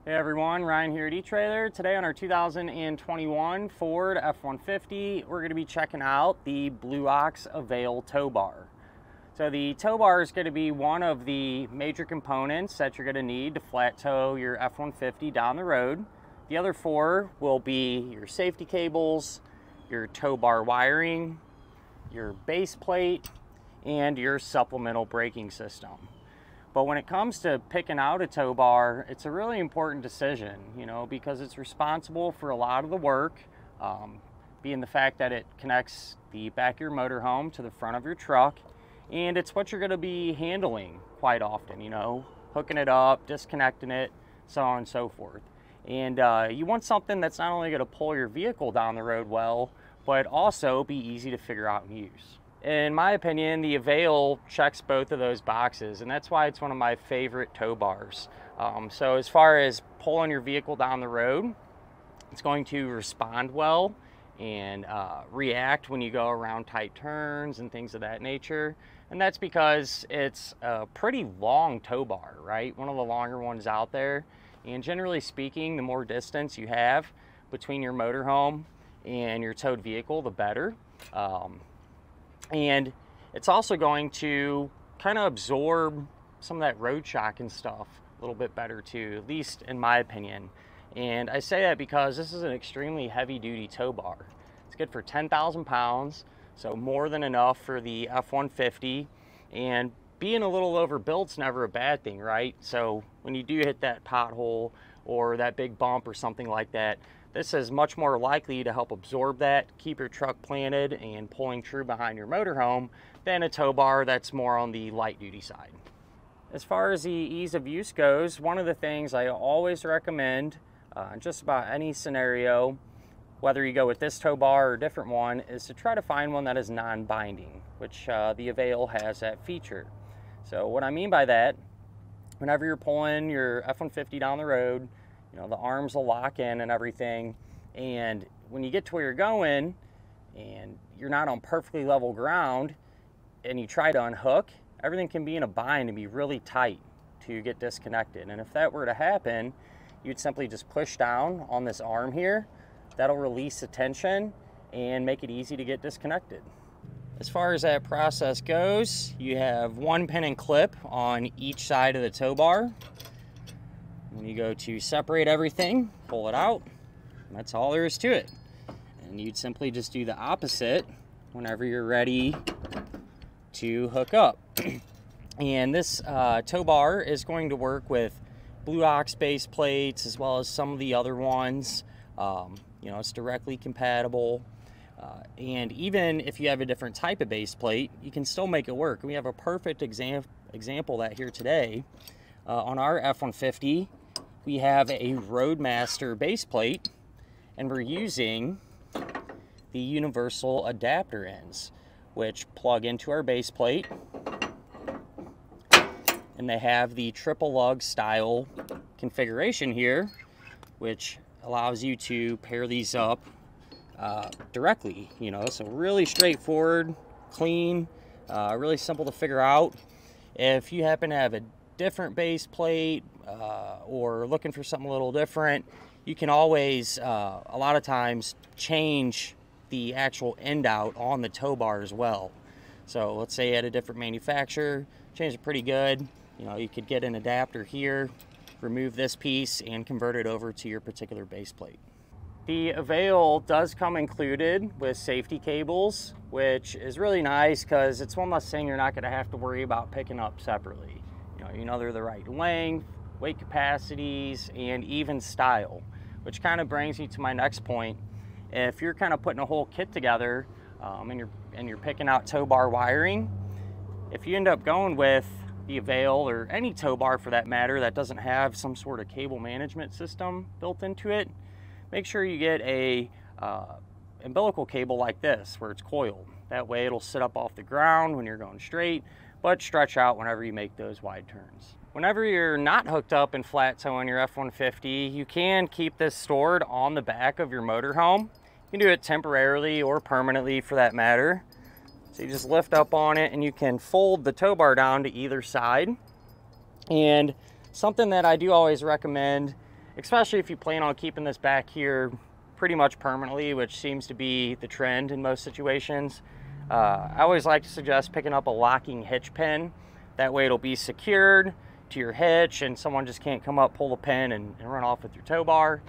Hey everyone, Ryan here at eTrailer. Today on our 2021 Ford F-150, we're going to be checking out the Blue Ox Avail tow bar. So the tow bar is going to be one of the major components that you're going to need to flat tow your F-150 down the road. The other four will be your safety cables, your tow bar wiring, your base plate, and your supplemental braking system. But when it comes to picking out a tow bar, it's a really important decision, because it's responsible for a lot of the work, being the fact that it connects the back of your motorhome to the front of your truck, and it's what you're going to be handling quite often, hooking it up, disconnecting it, so on and so forth. And you want something that's not only going to pull your vehicle down the road well, but also be easy to figure out and use. In my opinion, the Avail checks both of those boxes, and that's why it's one of my favorite tow bars. So as far as pulling your vehicle down the road, it's going to respond well and react when you go around tight turns and things of that nature. And that's because it's a pretty long tow bar, right? One of the longer ones out there. And generally speaking, the more distance you have between your motorhome and your towed vehicle, the better. And it's also going to kind of absorb some of that road shock and stuff a little bit better too, at least in my opinion. And I say that because this is an extremely heavy duty tow bar. It's good for 10,000 pounds, so more than enough for the F-150. And being a little overbuilt's never a bad thing, right? So when you do hit that pothole or that big bump or something like that, this is much more likely to help absorb that, keep your truck planted and pulling true behind your motorhome than a tow bar that's more on the light duty side. As far as the ease of use goes, one of the things I always recommend in just about any scenario, whether you go with this tow bar or a different one, is to try to find one that is non-binding, which the Avail has that feature. So what I mean by that, whenever you're pulling your F-150 down the road, the arms will lock in and everything, and when you get to where you're going and you're not on perfectly level ground and you try to unhook, everything can be in a bind and be really tight to get disconnected. And if that were to happen, you'd simply just push down on this arm here. That'll release the tension and make it easy to get disconnected. As far as that process goes, you have one pin and clip on each side of the tow bar. When you go to separate everything, pull it out, and that's all there is to it. And you'd simply just do the opposite whenever you're ready to hook up. And this tow bar is going to work with Blue Ox base plates as well as some of the other ones. It's directly compatible. And even if you have a different type of base plate, you can still make it work. We have a perfect example of that here today. On our F-150, we have a Roadmaster base plate, and we're using the universal adapter ends, which plug into our base plate, and they have the triple lug style configuration here, which allows you to pair these up directly, so really straightforward, clean, really simple to figure out. If you happen to have a different base plate or looking for something a little different, you can always a lot of times change the actual end out on the tow bar as well. So let's say you had a different manufacturer, change it pretty good, you could get an adapter here, remove this piece and convert it over to your particular base plate. The Avail does come included with safety cables, which is really nice because it's one less thing you're not going to have to worry about picking up separately. They're the right length, weight capacities, and even style, which kind of brings me to my next point. If you're kind of putting a whole kit together and you're picking out tow bar wiring, if you end up going with the Avail or any tow bar for that matter that doesn't have some sort of cable management system built into it, make sure you get a umbilical cable like this where it's coiled. That way it'll sit up off the ground when you're going straight, but stretch out whenever you make those wide turns. Whenever you're not hooked up and flat towing your F-150, you can keep this stored on the back of your motorhome. You can do it temporarily or permanently for that matter. So you just lift up on it and you can fold the tow bar down to either side. And something that I do always recommend especially if you plan on keeping this back here pretty much permanently, which seems to be the trend in most situations. I always like to suggest picking up a locking hitch pin. That way it'll be secured to your hitch and someone just can't come up, pull the pin, and run off with your tow bar.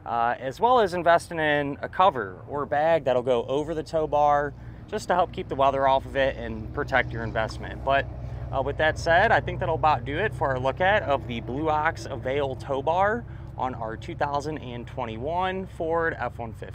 As well as investing in a cover or a bag that'll go over the tow bar just to help keep the weather off of it and protect your investment. But with that said, I think that'll about do it for our look at of the Blue Ox Avail tow bar on our 2021 Ford F-150.